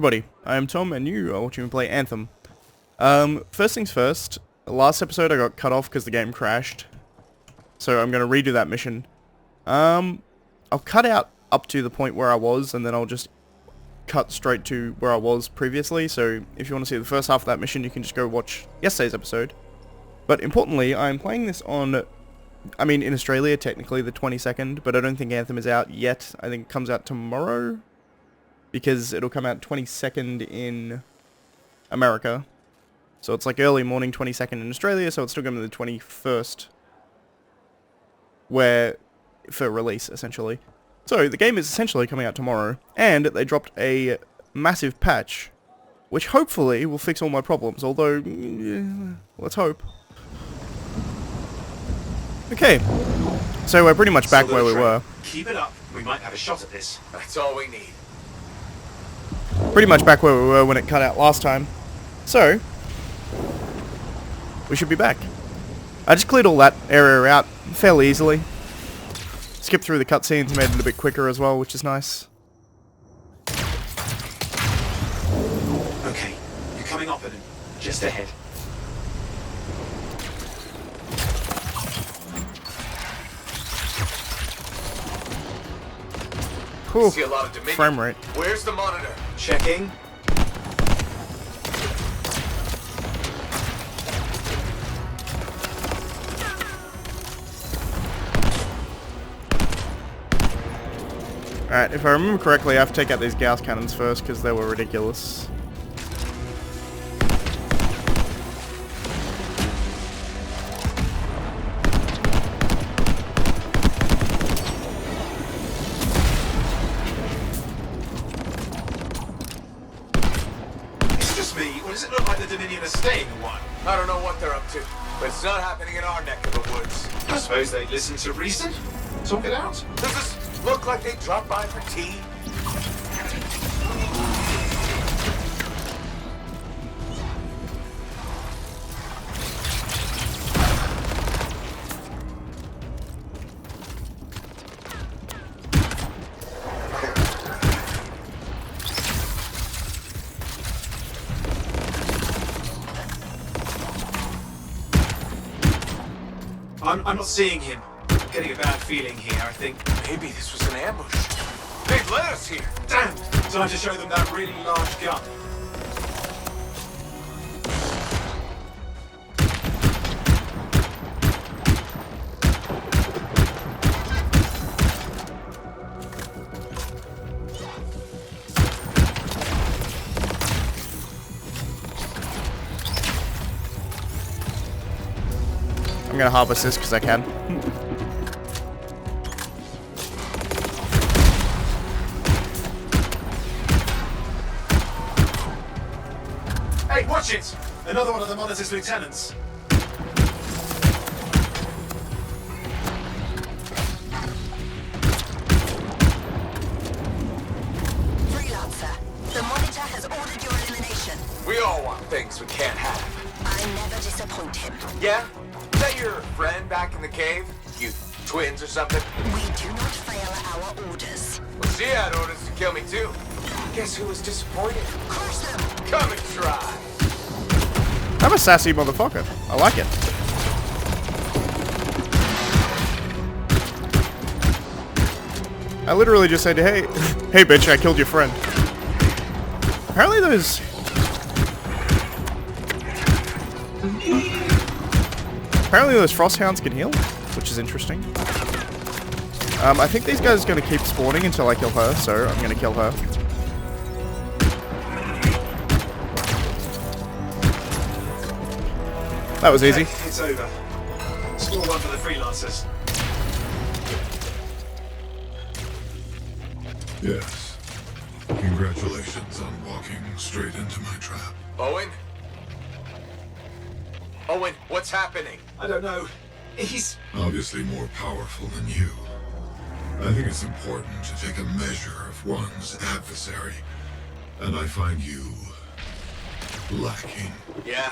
everybody, I am Tom and you are watching me play Anthem. First things first, last episode I got cut off because the game crashed. So I'm going to redo that mission. I'll cut out up to the point where I was and then I'll just cut straight to where I was previously. So if you want to see the first half of that mission, you can just go watch yesterday's episode. But importantly, I'm playing this on, in Australia technically the 22nd, but I don't think Anthem is out yet. I think it comes out tomorrow, because it'll come out 22nd in America. So it's like early morning 22nd in Australia, so it's still going to be the 21st for release, essentially. So the game is essentially coming out tomorrow, and they dropped a massive patch, which hopefully will fix all my problems, although, let's hope. Okay, so we're pretty much back where we were. Keep it up, we might have a shot at this. That's all we need. Pretty much back where we were when it cut out last time. So, we should be back. I just cleared all that area out fairly easily. Skipped through the cutscenes, made it a bit quicker as well, which is nice. Okay, you're coming up at him. Just ahead. Whew, See a lot of Dominion. frame rate. Where's the monitor? Checking. Alright, if I remember correctly, I have to take out these Gauss cannons first, because they were ridiculous. It's just me, or does it look like the Dominion are staying in one? I don't know what they're up to, but it's not happening in our neck of the woods. I suppose they listen to reason? Talk it out. Does this look like they dropped by for tea? I'm not seeing him. Getting a bad feeling here, I think. Maybe this was an ambush. They've led us here. Damn! Time to show them that really large gun. I'm gonna harvest this because I can. Hey, watch it! Another one of the Monitor's lieutenants. Freelancer, the Monitor has ordered your elimination. We all want things we can't have. I never disappoint him. Yeah? Is that your friend back in the cave? You twins or something? We do not fail our orders. Well, she had orders to kill me too. Guess who was disappointed? Crush them! Come and try. I'm a sassy motherfucker. I like it. I literally just said, hey, hey bitch, I killed your friend. Apparently those frost hounds can heal, which is interesting. I think these guys are going to keep spawning until I kill her, so I'm going to kill her. That was easy. Okay, it's over. Score one for the freelancers. Yes. Congratulations on walking straight into my trap. Owen? Owen, what's happening? I don't know. He's... Obviously more powerful than you. I think it's important to take a measure of one's adversary, and I find you lacking. Yeah?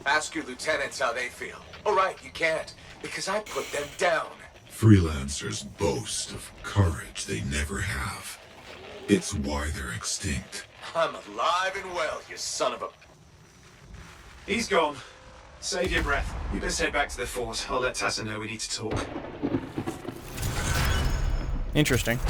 Ask your lieutenants how they feel. Oh, right, you can't, because I put them down. Freelancers boast of courage they never have. It's why they're extinct. I'm alive and well, you son of a... He's gone. Save your breath. You best head back to the fort. I'll let Tassa know we need to talk. Interesting.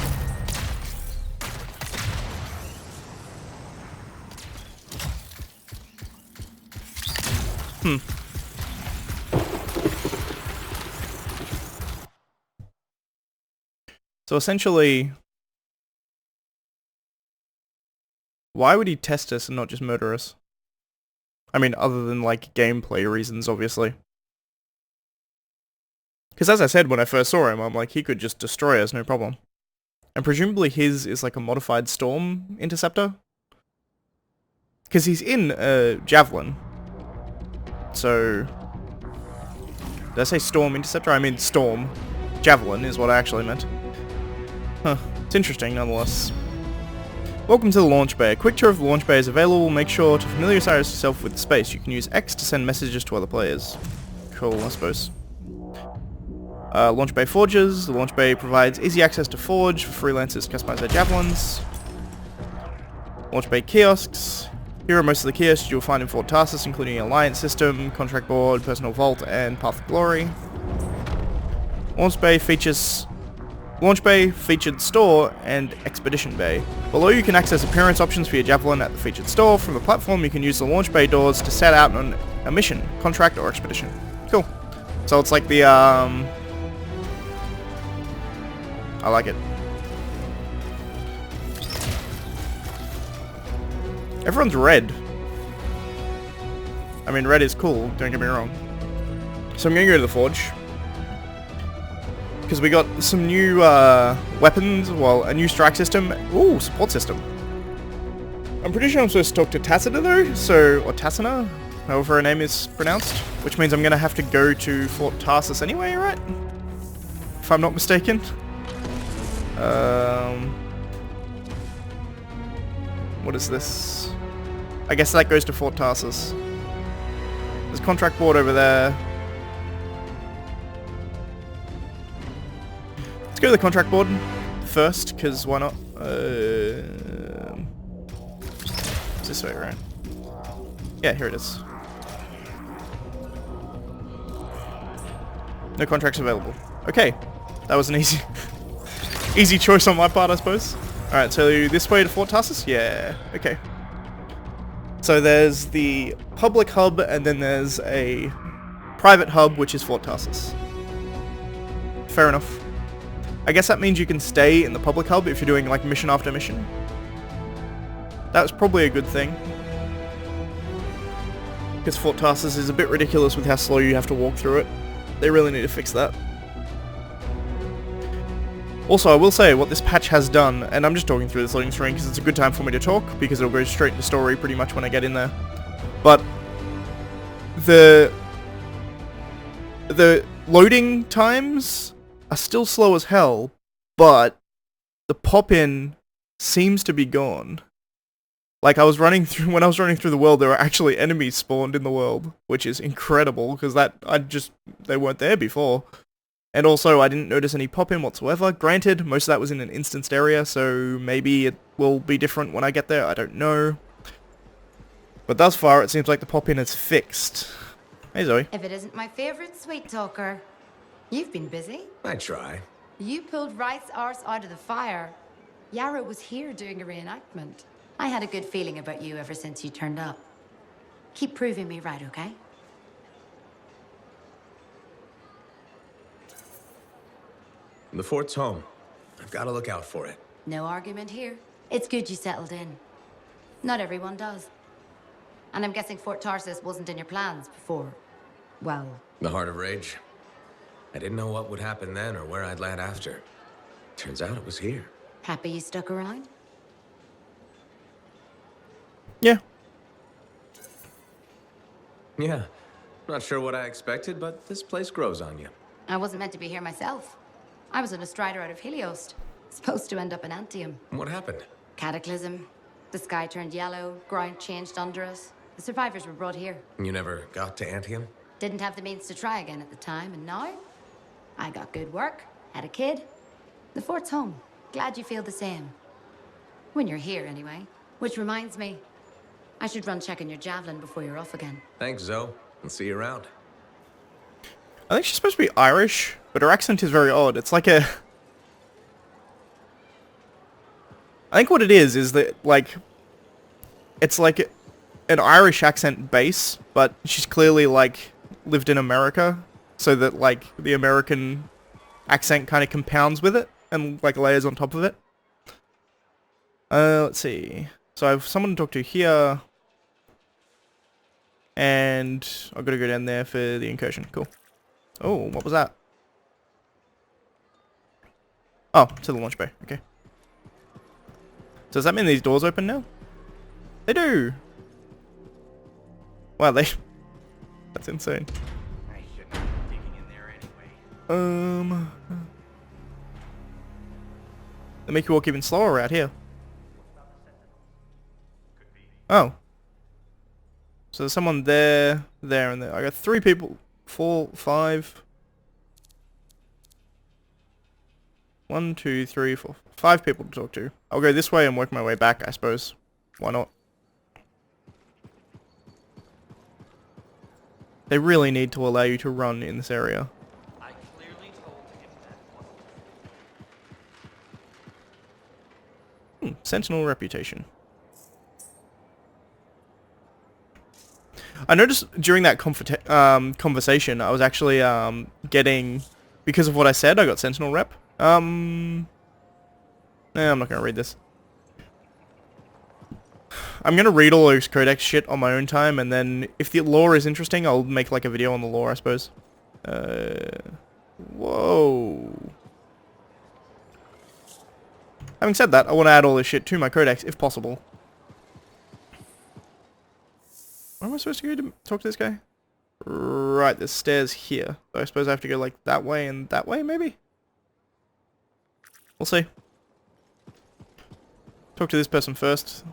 So essentially, why would he test us and not just murder us? I mean, other than, like, gameplay reasons, obviously. Because as I said when I first saw him, I'm like, he could just destroy us, no problem. And presumably his is like a modified storm interceptor. Because he's in a javelin. So... Did I say storm interceptor? I mean storm. Javelin is what I actually meant. Huh. It's interesting, nonetheless. Welcome to the launch bay. A quick tour of the launch bay is available. Make sure to familiarize yourself with the space. You can use X to send messages to other players. Cool, I suppose. Launch bay forges. The launch bay provides easy access to forge for freelancers to customize their javelins. Launch bay kiosks. Here are most of the kiosks you'll find in Fort Tarsis, including Alliance System, Contract Board, Personal Vault, and Path of Glory. Launch bay featured store, and expedition bay. Below you can access appearance options for your javelin at the featured store. From the platform you can use the launch bay doors to set out on a mission, contract, or expedition. Cool. So it's like the I like it. Everyone's red. I mean, red is cool, don't get me wrong. So I'm gonna go to the forge. Because we got some new weapons, well, a new strike system. Ooh, support system. I'm pretty sure I'm supposed to talk to Tassina though, so, or Tassina, however her name is pronounced. Which means I'm gonna have to go to Fort Tarsis anyway, right? If I'm not mistaken. What is this? I guess that goes to Fort Tarsis. There's contract board over there. Let's go to the contract board first, because why not? It's this way, right? Yeah, here it is. No contracts available. Okay, that was an easy, easy choice on my part, I suppose. All right, so this way to Fort Tarsis? Yeah. Okay. So there's the public hub, and then there's a private hub, which is Fort Tarsis. Fair enough. I guess that means you can stay in the public hub if you're doing like mission after mission. That's probably a good thing. Because Fort Tarsis is a bit ridiculous with how slow you have to walk through it. They really need to fix that. Also, I will say what this patch has done, and I'm just talking through this loading screen because it's a good time for me to talk, because it'll go straight into story pretty much when I get in there. But the loading times are still slow as hell, but the pop-in seems to be gone. Like, when I was running through the world, there were actually enemies spawned in the world, which is incredible, because they weren't there before. And also, I didn't notice any pop-in whatsoever. Granted, most of that was in an instanced area, so maybe it will be different when I get there, I don't know. But thus far, it seems like the pop-in is fixed. Hey, Zoe. If it isn't my favorite sweet talker. You've been busy. I try. You pulled Wright's arse out of the fire. Yarrow was here doing a reenactment. I had a good feeling about you ever since you turned up. Keep proving me right, okay? The fort's home. I've got to look out for it. No argument here. It's good you settled in. Not everyone does. And I'm guessing Fort Tarsis wasn't in your plans before, well... The Heart of Rage. I didn't know what would happen then or where I'd land after. Turns out it was here. Happy you stuck around? Yeah. Yeah. Not sure what I expected, but this place grows on you. I wasn't meant to be here myself. I was on a strider out of Heliost. Supposed to end up in Anthem. What happened? Cataclysm. The sky turned yellow, ground changed under us. The survivors were brought here. You never got to Anthem? Didn't have the means to try again at the time, and now? I got good work, had a kid. The fort's home. Glad you feel the same. When you're here, anyway. Which reminds me, I should run check on your javelin before you're off again. Thanks, Zoe. I'll see you around. I think she's supposed to be Irish, but her accent is very odd. It's like a... I think what it is that, like... It's like an Irish accent base, but she's clearly, like, lived in America, so that, like, the American accent kind of compounds with it, and, like, layers on top of it. Let's see. So I have someone to talk to here, and I've got to go down there for the incursion. Cool. Oh, what was that? Oh, to the launch bay. Okay. So does that mean these doors open now? They do! Wow, they... That's insane. I shouldn't have been digging in there anyway. They make you walk even slower out here. Oh. So there's someone there, there, and there. I got 3 people. 4, 5. 1, 2, 3, 4. 5 people to talk to. I'll go this way and work my way back, I suppose. Why not? They really need to allow you to run in this area. I clearly told him that wasn't. Sentinel reputation. I noticed during that conversation, I was actually getting, because of what I said, I got Sentinel rep. Nah, I'm not going to read this. I'm going to read all those codex shit on my own time, and then if the lore is interesting, I'll make like a video on the lore, I suppose. Whoa. Having said that, I want to add all this shit to my codex, if possible. Where am I supposed to go to talk to this guy? Right, there's stairs here. So I suppose I have to go like that way and that way, maybe? We'll see. Talk to this person first.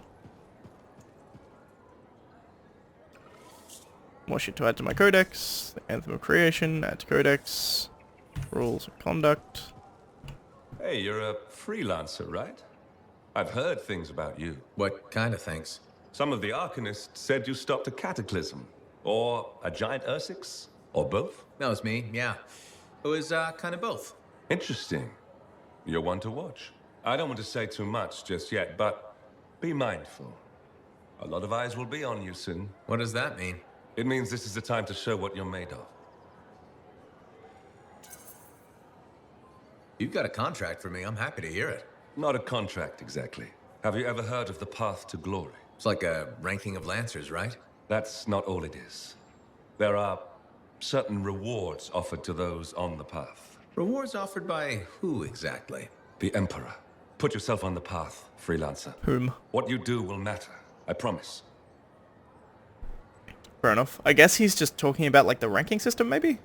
More shit to add to my codex. The Anthem of Creation, add to codex. Rules of conduct. Hey, you're a freelancer, right? I've heard things about you. What kind of things? Some of the Arcanists said you stopped a cataclysm. Or a giant Ursix. Or both. That was me, yeah. It was, kind of both. Interesting. You're one to watch. I don't want to say too much just yet, but be mindful. A lot of eyes will be on you soon. What does that mean? It means this is the time to show what you're made of. You've got a contract for me. I'm happy to hear it. Not a contract, exactly. Have you ever heard of the Path to Glory? It's like a ranking of Lancers, right? That's not all it is. There are certain rewards offered to those on the path. Rewards offered by who exactly? The Emperor. Put yourself on the path, freelancer. Whom? What you do will matter. I promise. Fair enough. I guess he's just talking about like the ranking system, maybe?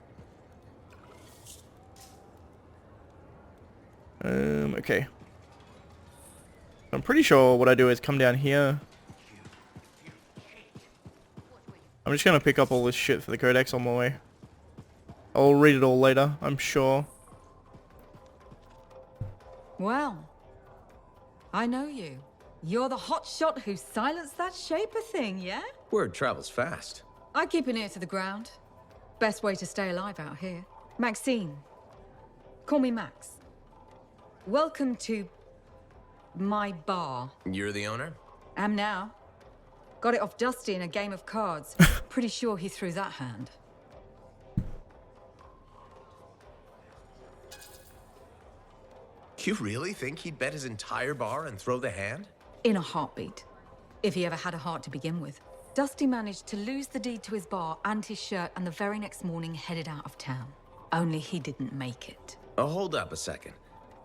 Okay. I'm pretty sure what I do is come down here. I'm just gonna pick up all this shit for the codex on my way. I'll read it all later, I'm sure. Well, I know you. You're the hotshot who silenced that Shaper thing, yeah? Word travels fast. I keep an ear to the ground. Best way to stay alive out here. Maxine. Call me Max. Welcome to my bar. You're the owner? Am now. Got it off Dusty in a game of cards. Pretty sure he threw that hand. You really think he'd bet his entire bar and throw the hand? In a heartbeat. If he ever had a heart to begin with. Dusty managed to lose the deed to his bar and his shirt, and the very next morning headed out of town. Only he didn't make it. Oh, hold up a second.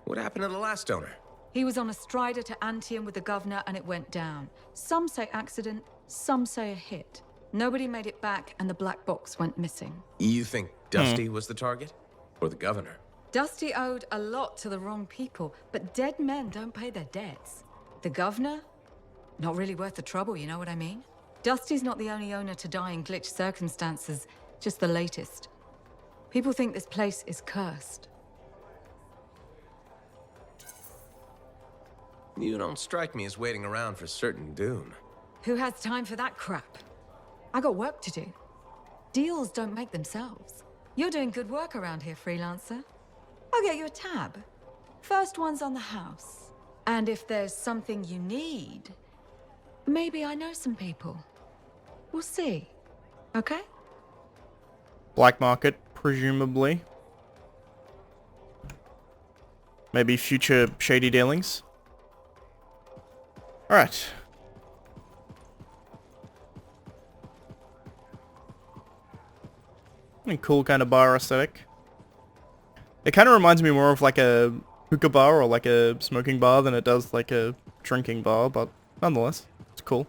What happened to the last owner? He was on a strider to Anthem with the governor and it went down. Some say accident, some say a hit. Nobody made it back and the black box went missing. You think Dusty was the target? Or the governor? Dusty owed a lot to the wrong people, but dead men don't pay their debts. The governor? Not really worth the trouble, you know what I mean? Dusty's not the only owner to die in glitched circumstances, just the latest. People think this place is cursed. You don't strike me as waiting around for certain doom. Who has time for that crap? I got work to do. Deals don't make themselves. You're doing good work around here, freelancer. I'll get you a tab. First one's on the house. And if there's something you need, maybe I know some people. We'll see. Okay? Black market, presumably. Maybe future shady dealings. Alright. Cool kind of bar aesthetic. It kind of reminds me more of like a hookah bar or like a smoking bar than it does like a drinking bar, but nonetheless, it's cool.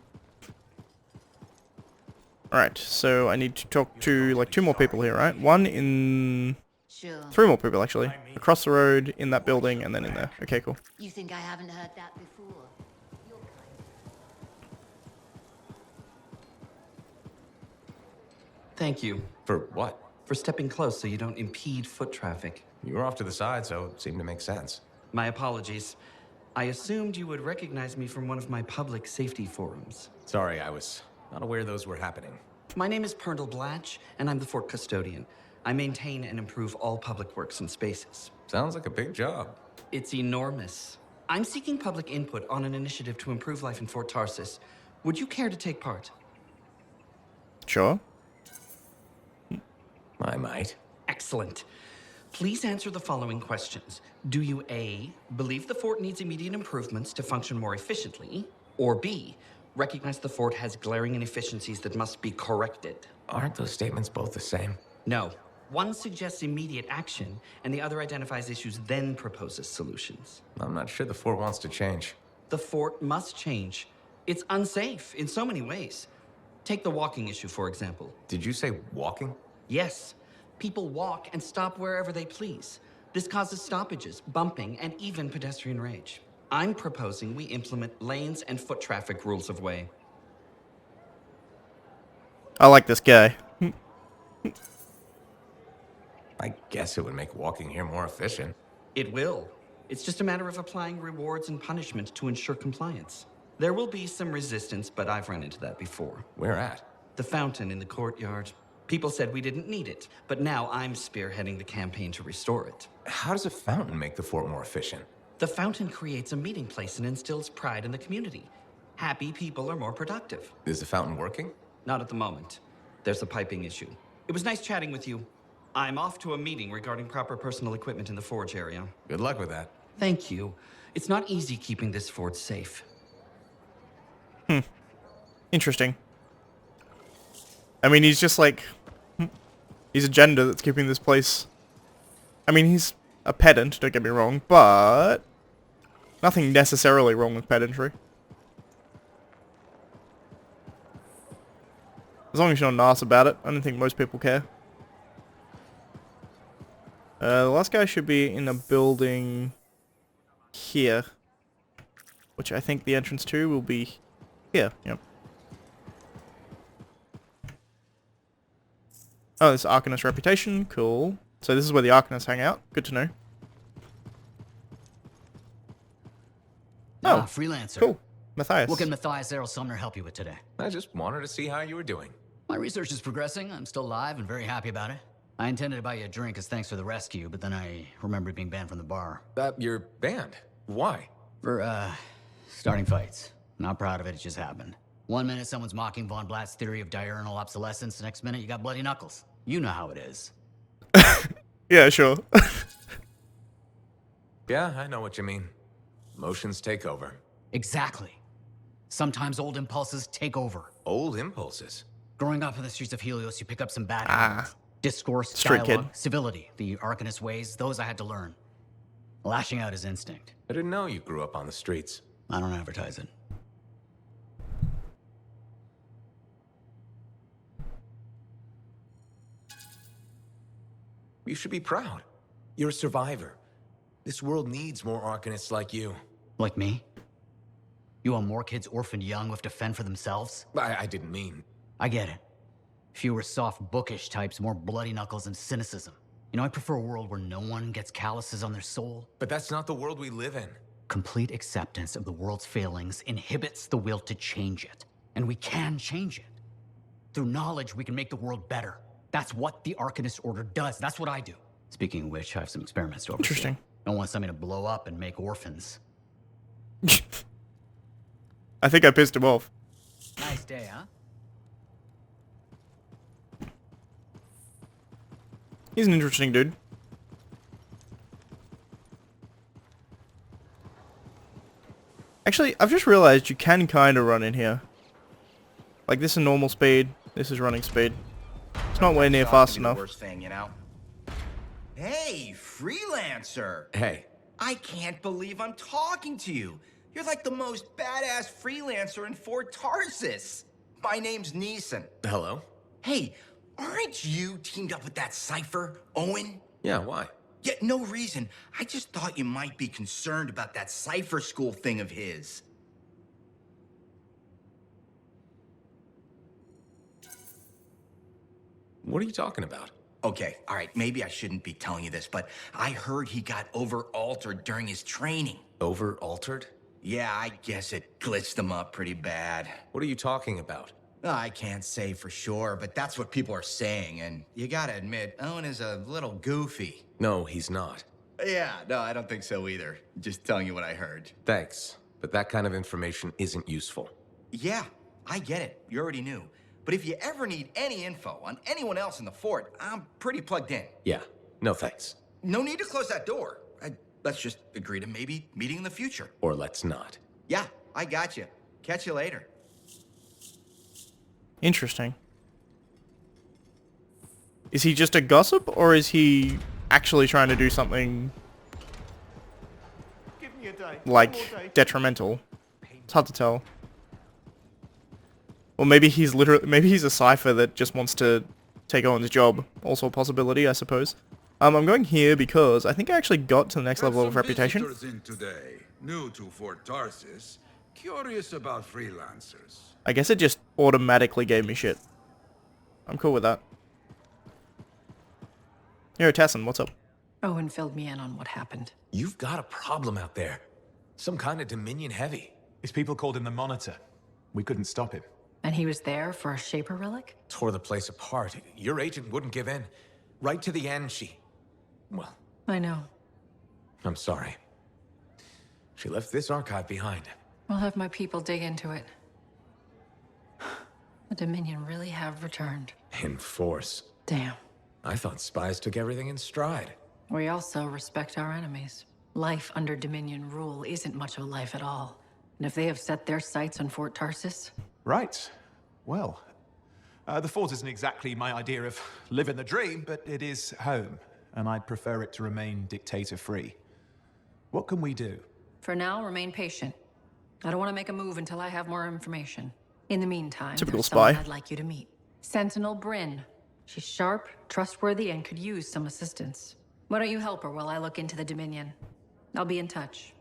Alright, so I need to talk to like 2 more people here, right? One in... Sure. 3 more people actually. Across the road, in that building, and then in there. Okay, cool. You think I haven't heard that before? Thank you For what? for stepping close so you don't impede foot traffic. You were off to the side, so it seemed to make sense. My apologies. I assumed you would recognize me from one of my public safety forums. Sorry, I was not aware those were happening. My name is Pernell Blatch, and I'm the fort custodian. I maintain and improve all public works and spaces. Sounds like a big job. It's enormous. I'm seeking public input on an initiative to improve life in Fort Tarsis. Would you care to take part? Sure. I might. Excellent. Please answer the following questions. Do you A, believe the fort needs immediate improvements to function more efficiently? Or B, recognize the fort has glaring inefficiencies that must be corrected? Aren't those statements both the same? No. One suggests immediate action, and the other identifies issues, then proposes solutions. I'm not sure the fort wants to change. The fort must change. It's unsafe in so many ways. Take the walking issue, for example. Did you say walking? Yes. People walk and stop wherever they please. This causes stoppages, bumping, and even pedestrian rage. I'm proposing we implement lanes and foot traffic rules of way. I like this guy. I guess it would make walking here more efficient. It will. It's just a matter of applying rewards and punishment to ensure compliance. There will be some resistance, but I've run into that before. Where at? The fountain in the courtyard. People said we didn't need it, but now I'm spearheading the campaign to restore it. How does a fountain make the fort more efficient? The fountain creates a meeting place and instills pride in the community. Happy people are more productive. Is the fountain working? Not at the moment. There's a piping issue. It was nice chatting with you. I'm off to a meeting regarding proper personal equipment in the forge area. Good luck with that. Thank you. It's not easy keeping this fort safe. Interesting. I mean, he's just like... He's a gender that's keeping this place... I mean, he's a pedant, don't get me wrong, but... Nothing necessarily wrong with pedantry. As long as you're not an arse about it, I don't think most people care. The last guy should be in a building... here. Which I think the entrance to will be... here, yep. Oh, this Arcanist reputation. Cool. So this is where the Arcanists hang out. Good to know. Oh, freelancer. Cool. Matthias. What can Matthias Errol Sumner help you with today? I just wanted to see how you were doing. My research is progressing. I'm still alive and very happy about it. I intended to buy you a drink as thanks for the rescue, but then I remembered being banned from the bar. You're banned? Why? For, starting fights. Not proud of it, it just happened. One minute someone's mocking Von Blatt's theory of diurnal obsolescence, the next minute you got bloody knuckles. You know how it is. Yeah, sure. Yeah, I know what you mean. Emotions take over. Exactly. Sometimes old impulses take over. Old impulses? Growing up in the streets of Helios, you pick up some bad habits. Discourse, Street dialogue, kid. civility, the Arcanist ways, those I had to learn. Lashing out is instinct. I didn't know you grew up on the streets. I don't advertise it. You should be proud. You're a survivor. This world needs more Arcanists like you. Like me? You want more kids orphaned young who have to fend for themselves? I didn't mean... I get it. Fewer soft, bookish types, more bloody knuckles and cynicism. You know, I prefer a world where no one gets calluses on their soul. But that's not the world we live in. Complete acceptance of the world's failings inhibits the will to change it. And we can change it. Through knowledge, we can make the world better. That's what the Arcanist Order does. That's what I do. Speaking of which, I have some experiments to oversee. Interesting. Don't want something to blow up and make orphans. I think I pissed him off. Nice day, huh? He's an interesting dude. Actually, I've just realized you can kind of run in here. Like, this is normal speed. This is running speed. It's not way near fast enough. Worst thing, you know? Hey, freelancer! Hey. I can't believe I'm talking to you. You're like the most badass freelancer in Fort Tarsis. My name's Neeson. Hello? Hey, aren't you teamed up with that cipher, Owen? Yeah, why? Yeah, no reason. I just thought you might be concerned about that cipher school thing of his. What are you talking about? Okay, all right, maybe I shouldn't be telling you this, but I heard he got over-altered during his training. Over-altered? Yeah, I guess it glitched him up pretty bad. What are you talking about? I can't say for sure, but that's what people are saying, and you gotta admit, Owen is a little goofy. No, he's not. Yeah, no, I don't think so either. Just telling you what I heard. Thanks, but that kind of information isn't useful. Yeah, I get it. You already knew. But if you ever need any info on anyone else in the fort, I'm pretty plugged in. Yeah, no thanks. No need to close that door. Let's just agree to maybe meeting in the future. Or let's not. Yeah, I got you. Catch you later. Interesting. Is he just a gossip, or is he actually trying to do something like detrimental? It's hard to tell. Or maybe he's a cipher that just wants to take Owen's job. Also a possibility, I suppose. I'm going here because I think I actually got to the next level of reputation. In today, new to Fort Tarsis, curious about freelancers. I guess it just automatically gave me shit. I'm cool with that. Yo, Tassin, what's up? Owen filled me in on what happened. You've got a problem out there. Some kind of Dominion heavy. His people called him the Monitor. We couldn't stop him. And he was there for a Shaper relic? Tore the place apart. Your agent wouldn't give in. Right to the end, well, I know. I'm sorry. She left this archive behind. I'll have my people dig into it. The Dominion really have returned. In force. Damn. I thought spies took everything in stride. We also respect our enemies. Life under Dominion rule isn't much of a life at all. And if they have set their sights on Fort Tarsis... Right. Well, the fort isn't exactly my idea of living the dream, but it is home, and I'd prefer it to remain dictator-free. What can we do? For now, remain patient. I don't want to make a move until I have more information. In the meantime, Typical there's spy. someone I'd like you to meet. Sentinel Bryn. She's sharp, trustworthy, and could use some assistance. Why don't you help her while I look into the Dominion? I'll be in touch.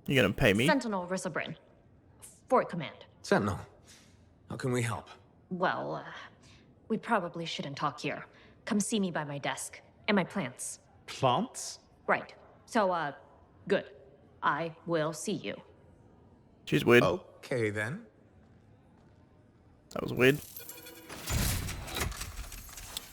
You gonna pay me? Sentinel Rissa Bryn. Fort Command. Sentinel, how can we help? Well, we probably shouldn't talk here. Come see me by my desk. And my plants. Plants? Right. So, good. I will see you. She's weird. Okay, then. That was weird.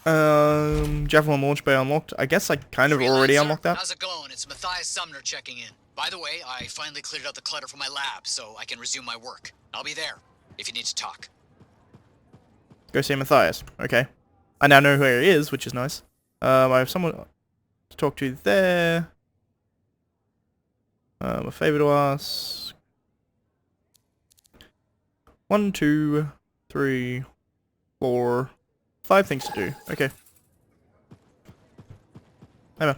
Javelin launch bay unlocked. I guess I kind of already unlocked that. How's it going? It's Matthias Sumner checking in. By the way, I finally cleared out the clutter from my lab, so I can resume my work. I'll be there, if you need to talk. Go see Matthias. Okay. I now know who he is, which is nice. I have someone to talk to there. A favor to ask. 1, 2, 3, 4, 5 things to do. Okay. Hey, man.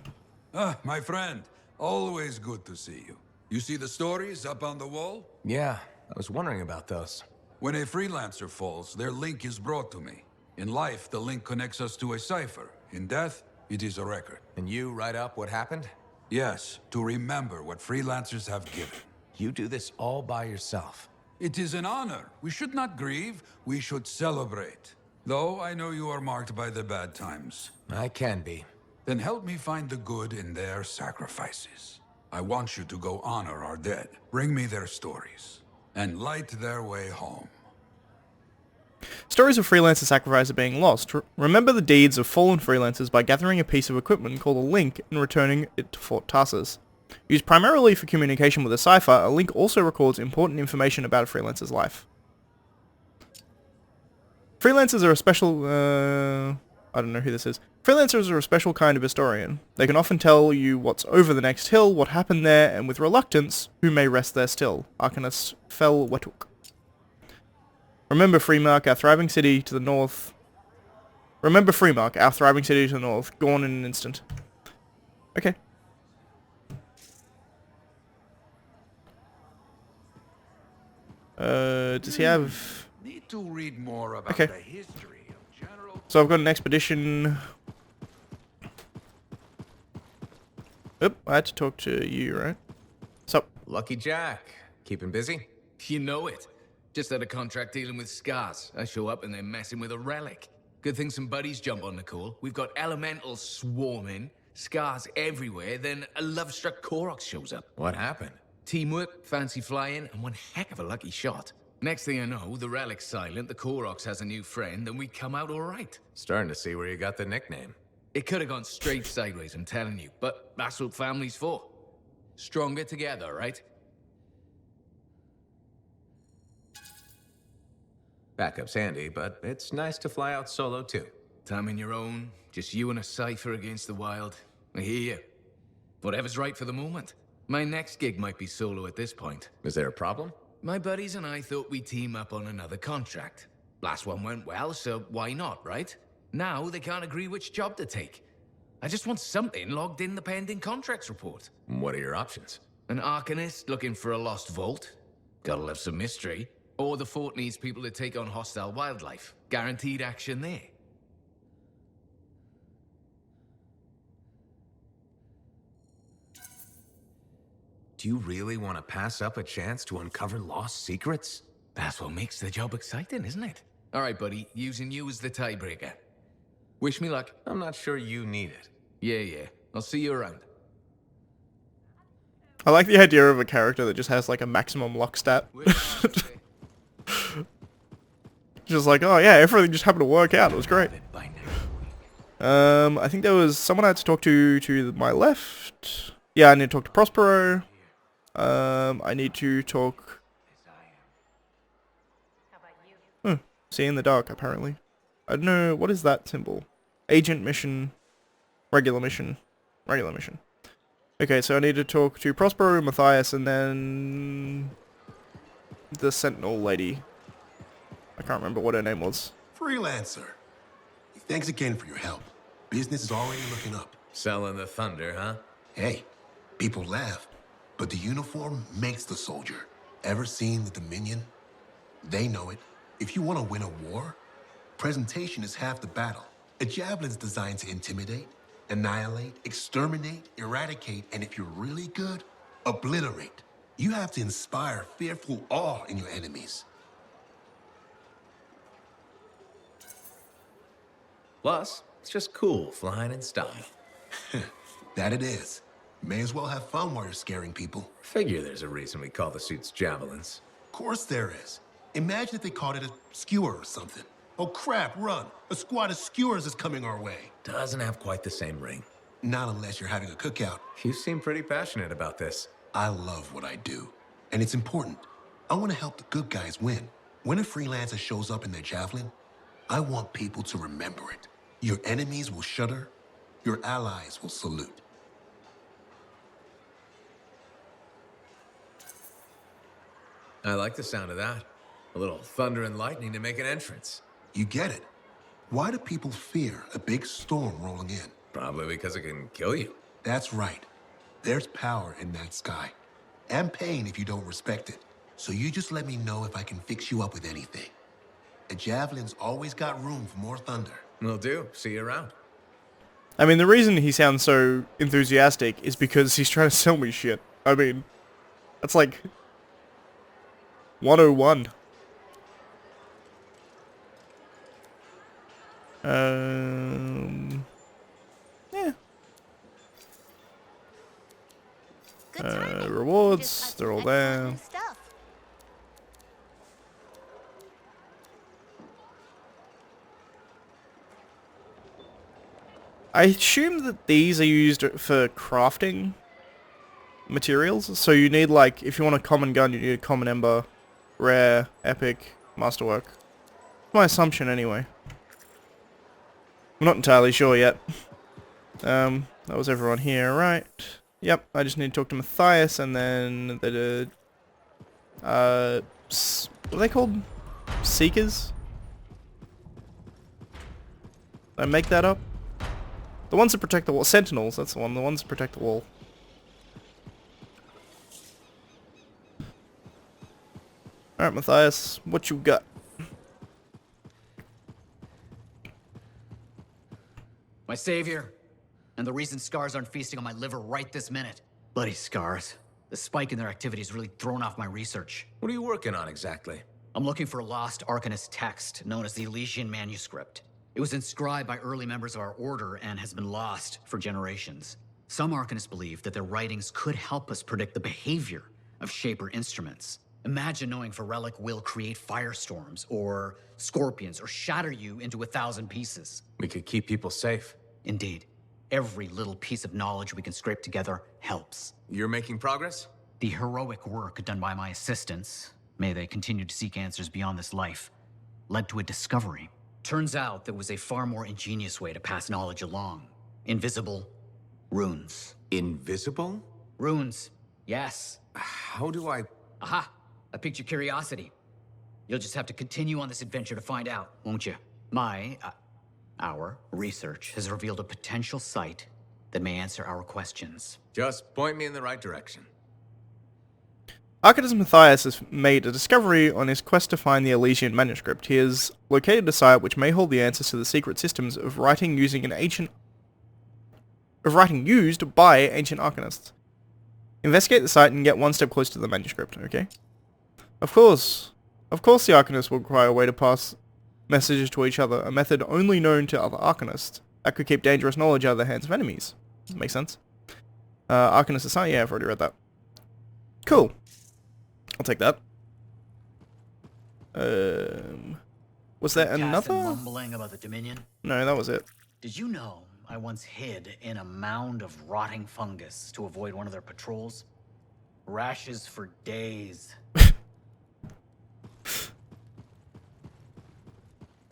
Ah, my friend. Always good to see you. You see the stories up on the wall? Yeah, I was wondering about those. When a freelancer falls, their link is brought to me. In life, the link connects us to a cipher. In death, it is a record. And you write up what happened? Yes, to remember what freelancers have given. You do this all by yourself. It is an honor. We should not grieve, we should celebrate. Though I know you are marked by the bad times. I can be. Then help me find the good in their sacrifices. I want you to go honor our dead. Bring me their stories, and light their way home. Stories of freelancer sacrifice are being lost. Remember the deeds of fallen freelancers by gathering a piece of equipment called a link and returning it to Fort Tarsis. Used primarily for communication with a cipher, a link also records important information about a freelancer's life. Freelancers are a special, I don't know who this is. Freelancers are a special kind of historian. They can often tell you what's over the next hill, what happened there, and with reluctance, who may rest there still. Arcanist Fel Wetuk. Remember Freemark, our thriving city to the north. Remember Freemark, our thriving city to the north. Gone in an instant. Okay. Does he have... Need to read more about Okay. the history of General... So I've got an expedition... Oop, I had to talk to you, right? So... Lucky Jack. Keeping busy? You know it. Just had a contract dealing with scars. I show up and they're messing with a relic. Good thing some buddies jump on the call. We've got elementals swarming, scars everywhere, then a love-struck Koroks shows up. What happened? Teamwork, fancy flying, and one heck of a lucky shot. Next thing I know, the relic's silent, the Koroks has a new friend, and we come out all right. Starting to see where you got the nickname. It could have gone straight sideways, I'm telling you, but that's what family's for. Stronger together, right? Backup's handy, but it's nice to fly out solo, too. Time on your own, just you and a cipher against the wild. I hear you. Whatever's right for the moment. My next gig might be solo at this point. Is there a problem? My buddies and I thought we'd team up on another contract. Last one went well, so why not, right? Now they can't agree which job to take. I just want something logged in the pending contracts report. What are your options? An Arcanist looking for a lost vault. Gotta love some mystery. Or the fort needs people to take on hostile wildlife. Guaranteed action there. Do you really want to pass up a chance to uncover lost secrets? That's what makes the job exciting, isn't it? All right, buddy. Using you as the tiebreaker. Wish me luck. I'm not sure you need it. Yeah. I'll see you around. I like the idea of a character that just has like a maximum luck stat. Just like, oh yeah, everything just happened to work out. It was great. I think there was someone I had to talk to my left. Yeah, I need to talk to Prospero. I need to talk... See in the dark, apparently. I don't know, what is that symbol? Agent mission, regular mission, regular mission. Okay, so I need to talk to Prospero, Matthias, and then... the Sentinel lady. I can't remember what her name was. Freelancer. Thanks again for your help. Business is already looking up. Selling the thunder, huh? Hey, people laugh, but the uniform makes the soldier. Ever seen the Dominion? They know it. If you want to win a war, presentation is half the battle. A javelin's designed to intimidate, annihilate, exterminate, eradicate, and if you're really good, obliterate. You have to inspire fearful awe in your enemies. Plus, it's just cool flying in style. That it is. May as well have fun while you're scaring people. Figure there's a reason we call the suits javelins. Of course there is. Imagine if they called it a skewer or something. Oh crap, run. A squad of skewers is coming our way. Doesn't have quite the same ring. Not unless you're having a cookout. You seem pretty passionate about this. I love what I do. And it's important. I want to help the good guys win. When a freelancer shows up in their javelin, I want people to remember it. Your enemies will shudder. Your allies will salute. I like the sound of that. A little thunder and lightning to make an entrance. You get it. Why do people fear a big storm rolling in? Probably because it can kill you. That's right. There's power in that sky. And pain if you don't respect it. So you just let me know if I can fix you up with anything. A javelin's always got room for more thunder. Will do. See you around. I mean, the reason he sounds so enthusiastic is because he's trying to sell me shit. I mean, that's like 101. Yeah. They're all there. I assume that these are used for crafting materials. So you need, like, if you want a common gun, you need a common ember, rare, epic, masterwork. My assumption, anyway. I'm not entirely sure yet. That was everyone here, right? Yep, I just need to talk to Matthias, and then what are they called? Seekers? Did I make that up? The ones that protect the wall. Sentinels, that's the one. The ones that protect the wall. Alright, Matthias, what you got? My savior, and the reason scars aren't feasting on my liver right this minute. Bloody scars. The spike in their activity has really thrown off my research. What are you working on exactly? I'm looking for a lost Arcanist text known as the Elysian Manuscript. It was inscribed by early members of our order and has been lost for generations. Some Arcanists believe that their writings could help us predict the behavior of Shaper instruments. Imagine knowing if a relic will create firestorms, or scorpions, or shatter you into 1,000 pieces. We could keep people safe. Indeed. Every little piece of knowledge we can scrape together helps. You're making progress? The heroic work done by my assistants, may they continue to seek answers beyond this life, led to a discovery. Turns out there was a far more ingenious way to pass knowledge along. Invisible runes. Invisible? Runes, yes. How do I... Aha! I piqued your curiosity. You'll just have to continue on this adventure to find out, won't you? Our research has revealed a potential site that may answer our questions. Just point me in the right direction. Arcanist Matthias has made a discovery on his quest to find the Elysian Manuscript. He has located a site which may hold the answers to the secret systems of writing used by ancient Arcanists. Investigate the site and get one step closer to the manuscript, okay? Of course the Arcanists will require a way to pass messages to each other, a method only known to other Arcanists. That could keep dangerous knowledge out of the hands of enemies. Makes sense. Arcanist Society, yeah, I've already read that. Cool. I'll take that. Was there another? Mumbling about the Dominion? No, that was it. Did you know I once hid in a mound of rotting fungus to avoid one of their patrols? Rashes for days.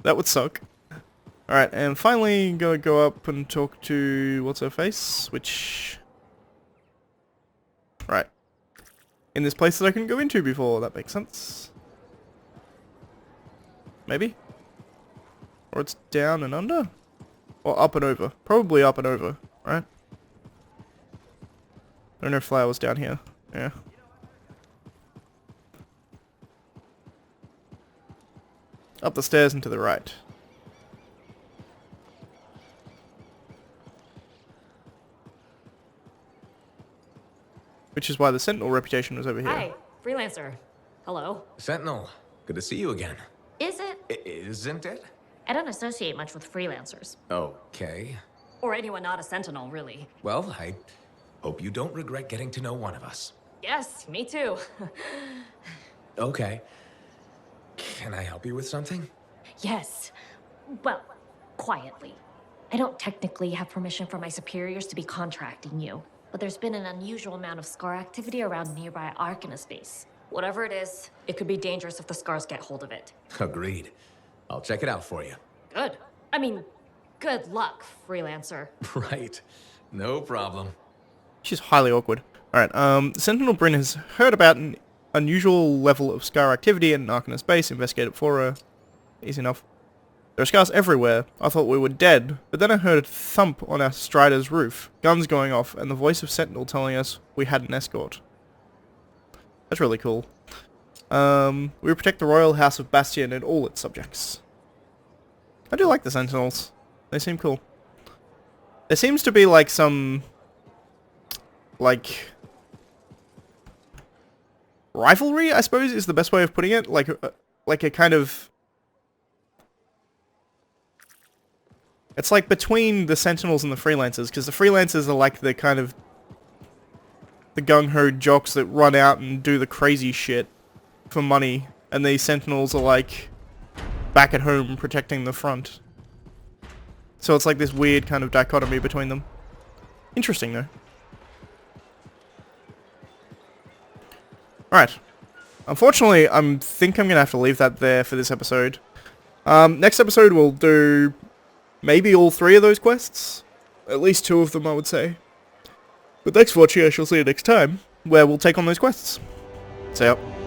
That would suck. Alright, and finally gonna go up and talk to what's her face, which... Right. In this place that I couldn't go into before, that makes sense. Maybe? Or it's down and under? Or up and over. Probably up and over, right? There are no flowers down here. Yeah. Up the stairs and to the right. Which is why the Sentinel reputation was over here. Hi, Freelancer. Hello. Sentinel, good to see you again. Is it? Isn't it? I don't associate much with freelancers. Okay. Or anyone not a Sentinel, really. Well, I hope you don't regret getting to know one of us. Yes, me too. Okay. Can I help you with something? Yes. Well, quietly. I don't technically have permission from my superiors to be contracting you, but there's been an unusual amount of scar activity around nearby Arcanist base. Whatever it is, it could be dangerous if the scars get hold of it. Agreed. I'll check it out for you. Good. I mean, good luck, Freelancer. Right. No problem. She's highly awkward. Alright, Sentinel Bryn has heard about an unusual level of scar activity in an Arcanist base. Investigate it for her. Easy enough. There are scars everywhere. I thought we were dead, but then I heard a thump on our Strider's roof, guns going off, and the voice of Sentinel telling us we had an escort. That's really cool. We protect the royal house of Bastion and all its subjects. I do like the Sentinels. They seem cool. There seems to be like some... like... rivalry, I suppose, is the best way of putting it. Like a kind of... It's like between the Sentinels and the Freelancers, because the Freelancers are like the kind of... the gung-ho jocks that run out and do the crazy shit for money, and the sentinels are like back at home protecting the front. So it's like this weird kind of dichotomy between them. Interesting though. Alright. Unfortunately, I think I'm gonna have to leave that there for this episode. Next episode we'll do maybe all 3 of those quests. At least 2 of them, I would say. But thanks for watching, I shall see you next time, where we'll take on those quests. See ya.